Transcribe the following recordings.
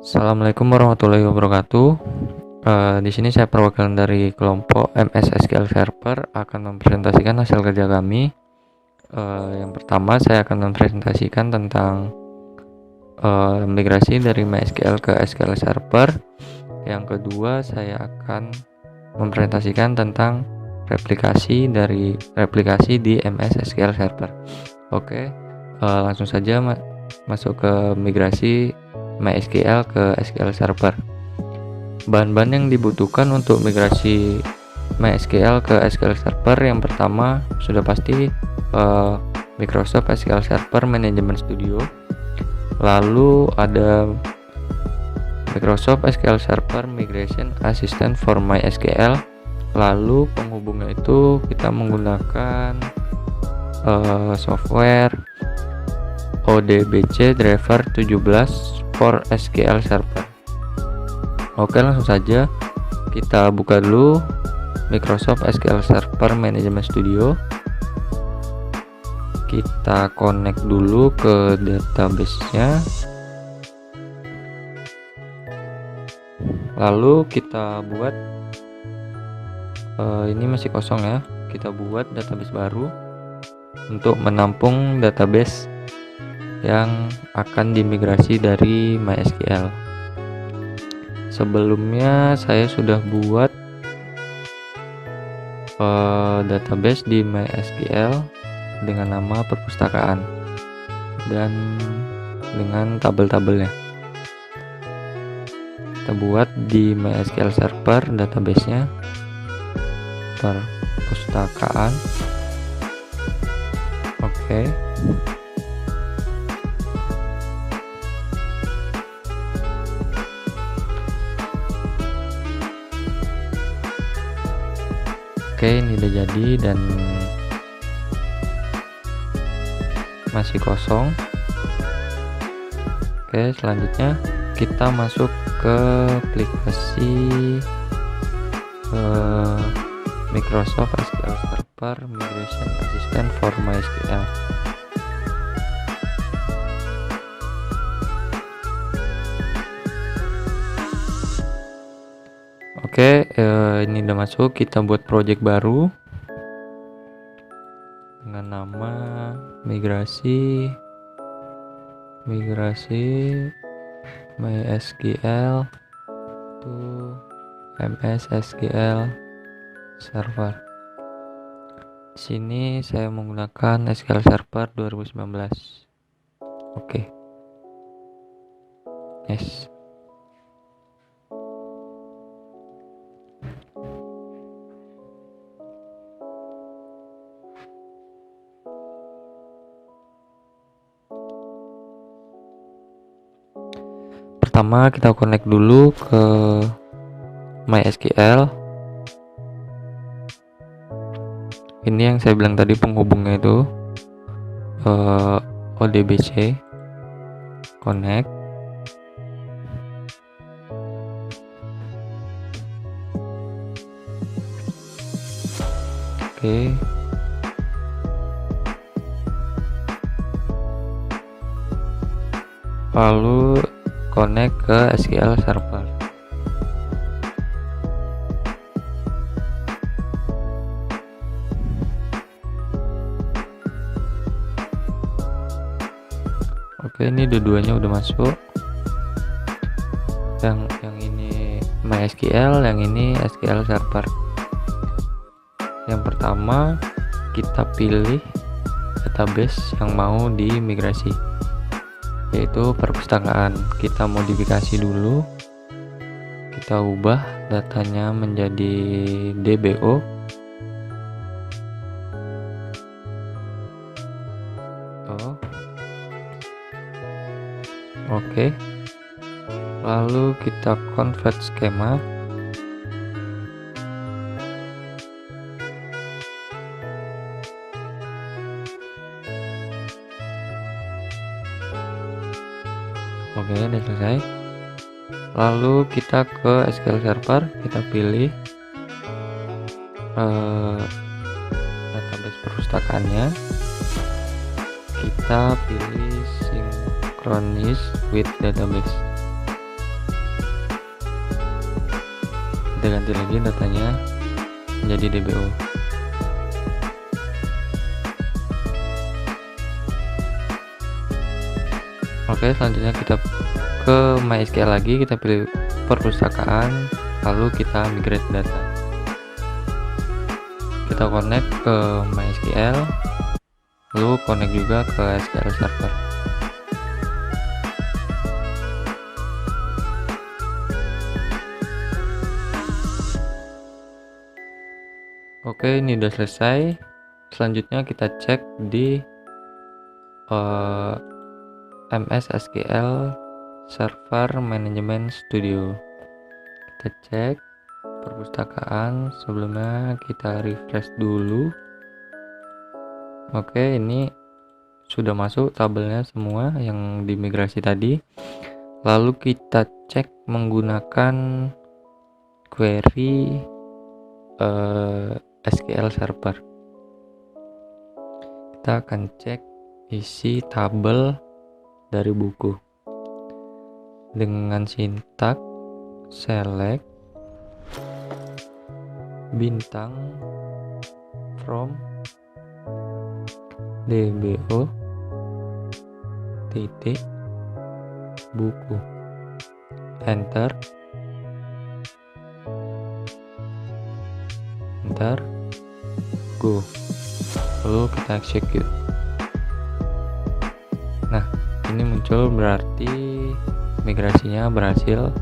Assalamualaikum warahmatullahi wabarakatuh. Di sini saya perwakilan dari kelompok MS SQL Server akan mempresentasikan hasil kerja kami. Yang pertama saya akan mempresentasikan tentang migrasi dari MySQL ke SQL Server. Yang kedua saya akan mempresentasikan tentang replikasi di MS SQL Server. Oke, langsung saja masuk ke migrasi MySQL ke SQL Server. Bahan-bahan yang dibutuhkan untuk migrasi MySQL ke SQL Server, yang pertama sudah pasti Microsoft SQL Server Management Studio, lalu ada Microsoft SQL Server Migration Assistant for MySQL, lalu penghubungnya itu kita menggunakan software ODBC Driver 17 for SQL Server. Oke, langsung saja kita buka dulu Microsoft SQL Server Management Studio. Kita connect dulu ke database-nya. Lalu kita buat ini masih kosong ya. Kita buat database baru untuk menampung database yang akan dimigrasi dari MySQL. Sebelumnya saya sudah buat database di MySQL dengan nama perpustakaan dan dengan tabel-tabelnya. Kita buat di MySQL Server database-nya perpustakaan. Oke. Oke, ini udah jadi dan masih kosong. Oke, selanjutnya kita masuk ke aplikasi Microsoft SQL Server Migration Assistant for MySQL. Oke, ini udah masuk. Kita buat project baru dengan nama migrasi MySQL to MS SQL Server. Di sini saya menggunakan SQL Server 2019. Oke. Yes. Pertama kita connect dulu ke MySQL. Ini yang saya bilang tadi penghubungnya itu ODBC connect. Oke. Lalu connect ke SQL Server. Oke, ini dua-duanya udah masuk. Yang ini MySQL, yang ini SQL Server. Yang pertama kita pilih database yang mau dimigrasi, yaitu perpustakaan. Kita modifikasi dulu, kita ubah datanya menjadi DBO. Oke, lalu kita convert skema. Oke, udah selesai. Lalu kita ke SQL Server, kita pilih database perpustakaannya, kita pilih synchronize with database. kita ganti lagi datanya menjadi DBO. Oke, selanjutnya kita ke MySQL lagi, kita pilih perpustakaan, lalu kita migrate data. Kita connect ke MySQL, lalu connect juga ke SQL Server. Oke, ini udah selesai. Selanjutnya kita cek di MS SQL Server Management Studio. Kita cek perpustakaan, sebelumnya kita refresh dulu. Oke, ini sudah masuk tabelnya semua yang dimigrasi tadi. Lalu kita cek menggunakan query SQL Server. Kita akan cek isi tabel dari buku dengan sintak select bintang from DBO titik buku, enter, go, lalu kita execute. Nah, ini muncul berarti migrasinya berhasil.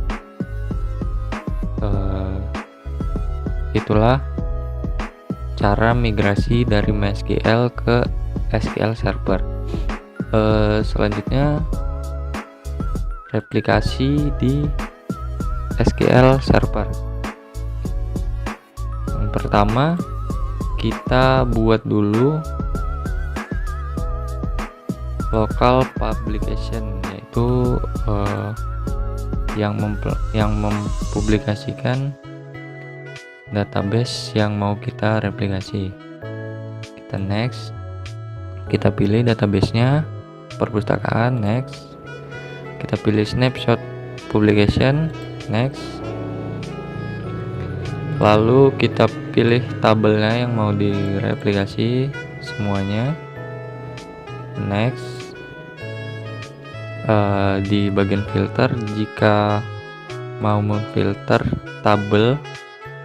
Itulah cara migrasi dari MySQL ke SQL Server. Selanjutnya replikasi di SQL Server. Yang pertama, kita buat dulu local publication, yaitu yang mempublikasikan database yang mau kita replikasi. Kita next, kita pilih databasenya, perpustakaan, next, kita pilih snapshot publication, next, lalu kita pilih tabelnya yang mau direplikasi semuanya, next. Di bagian filter, jika mau memfilter tabel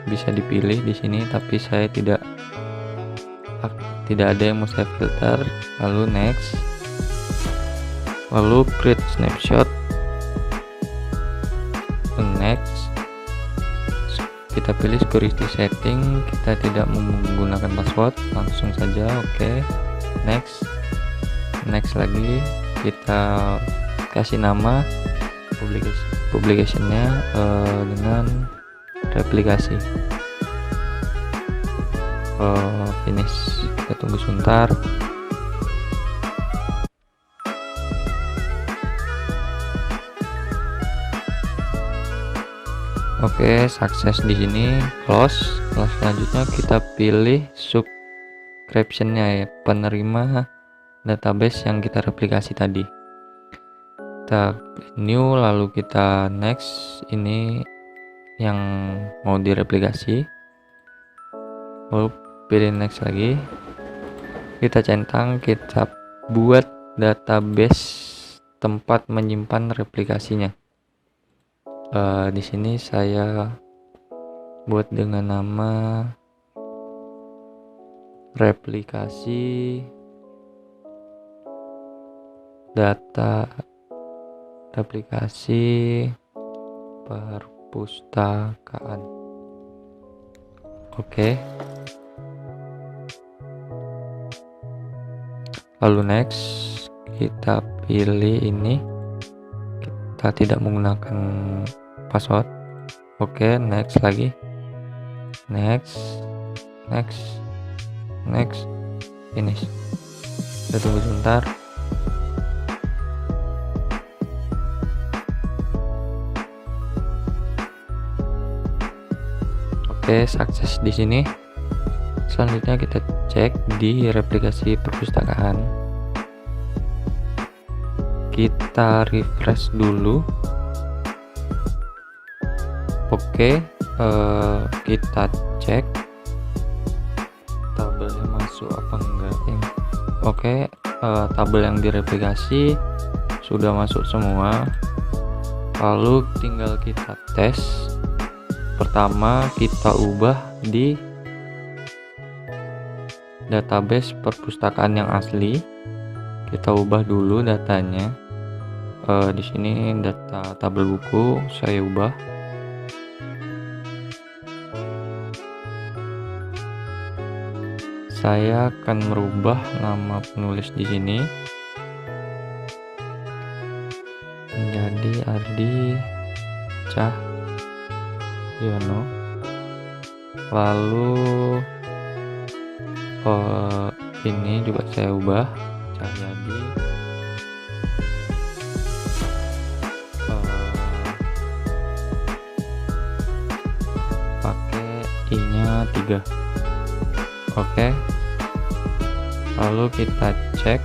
bisa dipilih di sini, tapi saya tidak ada yang mau saya filter. Lalu next, lalu create snapshot, next, kita pilih security setting, kita tidak menggunakan password, langsung saja. Oke, next lagi, kita kasih nama publicationnya dengan replikasi. Finish, kita tunggu sebentar. Oke, sukses di sini, close. Selanjutnya kita pilih subscription-nya, ya, penerima database yang kita replikasi tadi. Kita new, lalu kita next, ini yang mau direplikasi, lalu pilih next lagi, kita centang, kita buat database tempat menyimpan replikasinya. Di sini saya buat dengan nama replikasi data replikasi perpustakaan. Oke. Lalu next, kita pilih ini, kita tidak menggunakan password. Oke, next lagi, next, finish. Kita tunggu sebentar. Oke, sukses di sini. Selanjutnya kita cek di replikasi perpustakaan. Kita refresh dulu. Oke, kita cek tabelnya masuk apa enggak ini. Oke, tabel yang direplikasi sudah masuk semua, lalu tinggal kita tes. Pertama kita ubah di database perpustakaan yang asli, kita ubah dulu datanya. Di sini data tabel buku saya ubah. Saya akan merubah nama penulis di sini menjadi Ardi Cahyono. Lalu ini juga saya ubah Cahyadi. Pakai i-nya 3. Oke. Lalu kita cek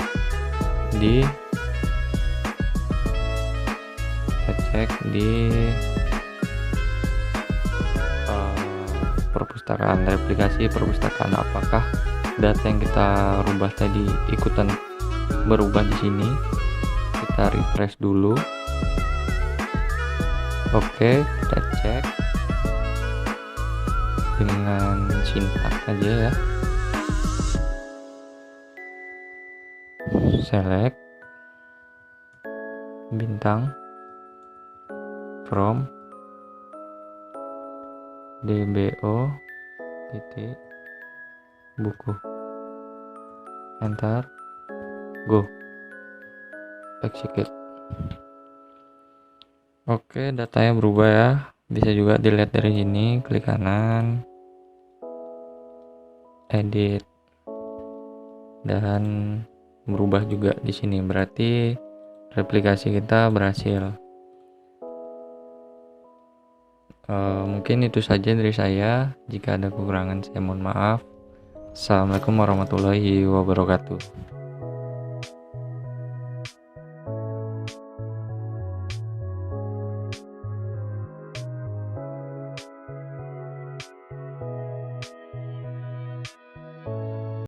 di perpustakaan, replikasi perpustakaan, apakah data yang kita rubah tadi ikutan berubah di sini. Kita refresh dulu. Oke, kita cek dengan sintaks aja ya. Select bintang from DBO titik buku, enter, go, execute. Oke, datanya berubah ya. Bisa juga dilihat dari sini, klik kanan, edit, dan berubah juga di sini. Berarti replikasi kita berhasil. Mungkin itu saja dari saya. Jika ada kekurangan saya mohon maaf. Assalamualaikum warahmatullahi wabarakatuh.